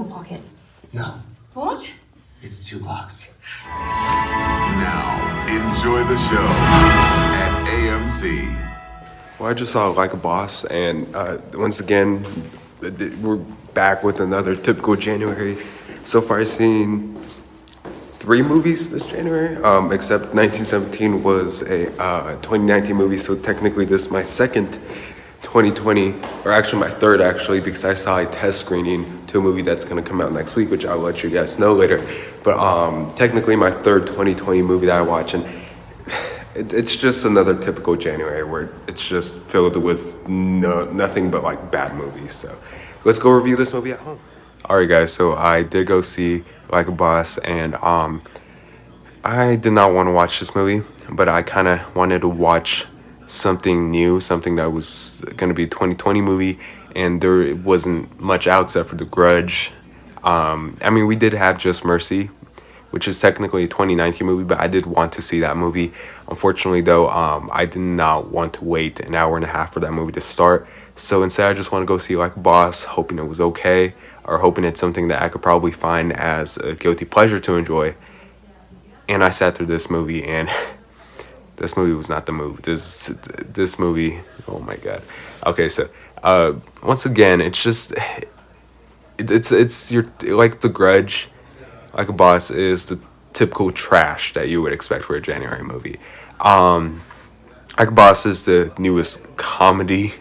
pocket. No, What? it's 2 bucks. Now, enjoy the show at AMC. Well, I just saw Like a Boss, and once again, we're back with another typical January. So far, I've seen 3 movies this January, except 1917 was a 2019 movie, so technically this is my second 2020, or actually my third actually, because I saw a test screening to a movie that's going to come out next week, which I'll let you guys know later. But technically my third 2020 movie that I watch, and it's just another typical January where it's just filled with nothing but like bad movies. So let's go review this movie at home. Alright guys, so I did go see Like a Boss, and I did not want to watch this movie, but I kind of wanted to watch something new, something that was going to be a 2020 movie, and there wasn't much out except for The Grudge. I mean, we did have Just Mercy, which is technically a 2019 movie, but I did want to see that movie. Unfortunately, though, I did not want to wait an hour and a half for that movie to start. So instead, I just want to go see Like a Boss, hoping it was okay, or hoping it's something that I could probably find as a guilty pleasure to enjoy. And I sat through this movie, and this movie was not the move. This movie, oh my god. Okay, so once again, it's just it's your, like The Grudge. Like a Boss is the typical trash that you would expect for a January movie. Like a Boss is the newest comedy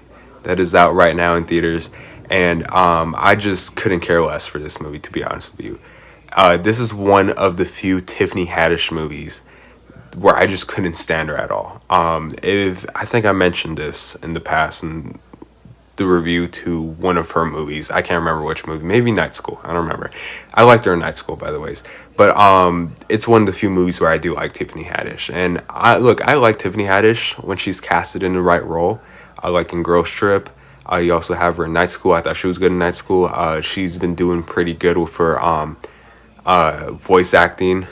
that is out right now in theaters, and I just couldn't care less for this movie, to be honest with you. This is one of the few Tiffany Haddish movies where I just couldn't stand her at all. If I think I mentioned this in the past in the review to one of her movies. I can't remember which movie. Maybe Night School. I don't remember. I liked her in Night School, by the way. But it's one of the few movies where I do like Tiffany Haddish. And I like Tiffany Haddish when she's casted in the right role. I like in Girls Trip. You also have her in Night School. I thought she was good in Night School. She's been doing pretty good with her voice acting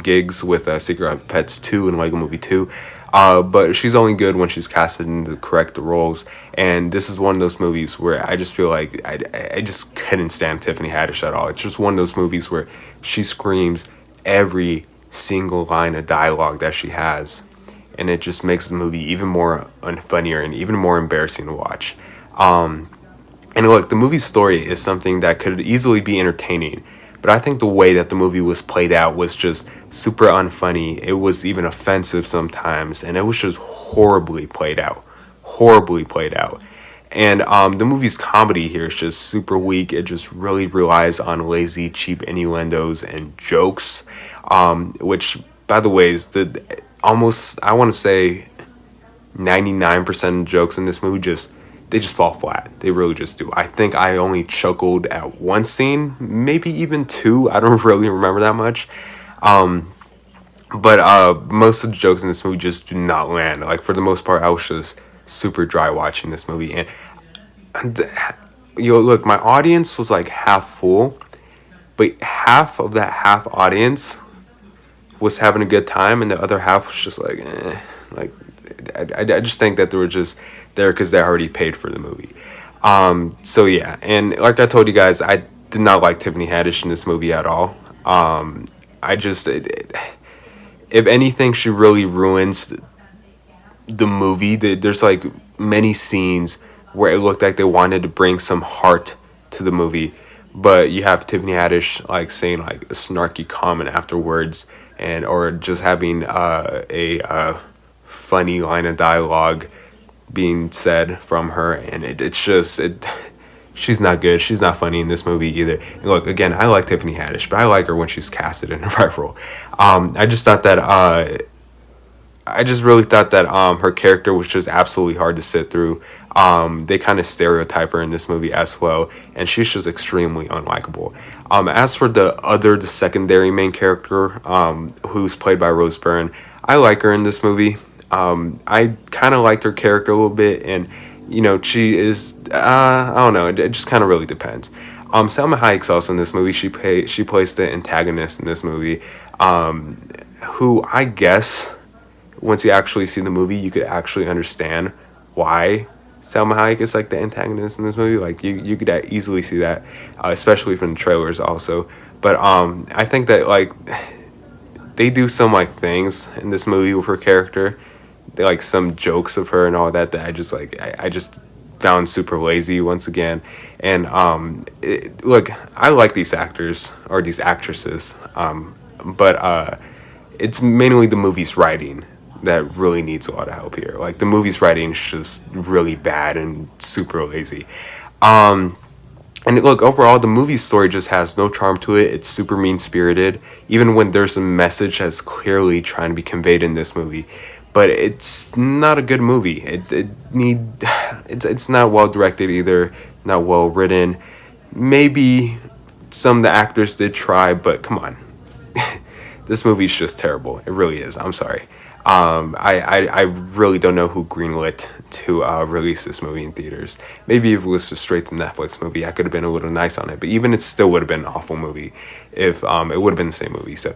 gigs with Secret of Pets 2 and Lego Movie 2. But she's only good when she's casted in the correct roles. And this is one of those movies where I just feel like I just couldn't stand Tiffany Haddish at all. It's just one of those movies where she screams every single line of dialogue that she has. And it just makes the movie even more unfunnier and even more embarrassing to watch. And look, the movie's story is something that could easily be entertaining, but I think the way that the movie was played out was just super unfunny. It was even offensive sometimes, and it was just horribly played out. Horribly played out. And the movie's comedy here is just super weak. It just really relies on lazy, cheap innuendos and jokes, which, by the way, is almost, I want to say, 99% of jokes in this movie they just fall flat. They really just do. I think I only chuckled at one scene, maybe even 2. I don't really remember that much. But most of the jokes in this movie just do not land. Like, for the most part, I was just super dry watching this movie. And look, my audience was like half full, but half of that half audience was having a good time, and the other half was just like, eh. Like, I just think that they were just there because they already paid for the movie. So yeah, and like I told you guys, I did not like Tiffany Haddish in this movie at all. If anything, she really ruins the movie. There's like many scenes where it looked like they wanted to bring some heart to the movie, but you have Tiffany Haddish like saying like a snarky comment afterwards, or just having a funny line of dialogue being said from her, and she's not good. She's not funny in this movie either. And look, again, I like Tiffany Haddish, but I like her when she's casted in the right role. I just really thought that her character was just absolutely hard to sit through. They kind of stereotype her in this movie as well, and she's just extremely unlikable. As for the secondary main character, who's played by Rose Byrne, I like her in this movie. I kind of liked her character a little bit, and she is, I don't know, it just kind of really depends. Salma Hayek's also in this movie. She plays the antagonist in this movie, who I guess once you actually see the movie, you could actually understand why Salma Hayek is like the antagonist in this movie. Like you could easily see that, especially from the trailers also. But I think that like they do some like things in this movie with her character, they like some jokes of her and all that that I just like I just found super lazy once again. And look, I like these actors or these actresses, but it's mainly the movie's writing that really needs a lot of help here. Like the movie's writing is just really bad and super lazy. Um, and look, overall, the movie's story just has no charm to it. It's super mean spirited, even when there's a message that's clearly trying to be conveyed in this movie. But it's not a good movie. It's not well directed either, not well written. Maybe some of the actors did try, but come on, this movie's just terrible. It really is. I'm sorry. I really don't know who greenlit to release this movie in theaters. Maybe if it was just straight to Netflix movie, I could have been a little nice on it. But even it still would have been an awful movie if it would have been the same movie. So,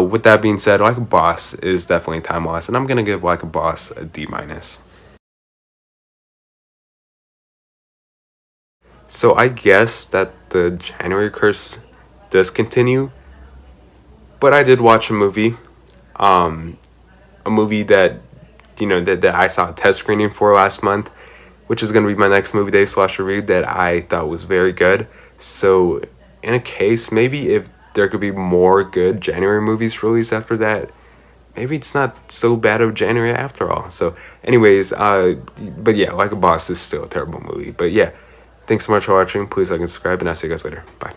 with that being said, Like a Boss is definitely time loss, and I'm gonna give Like a Boss a D minus. So I guess that the January curse does continue, but I did watch um, a movie that that I saw a test screening for last month, which is going to be my next movie day slash review that I thought was very good. So in a case, maybe if there could be more good January movies released after that, maybe it's not so bad of January after all. So anyways, but yeah, Like a Boss is still a terrible movie. But yeah, thanks so much for watching. Please like and subscribe, and I'll see you guys later. Bye.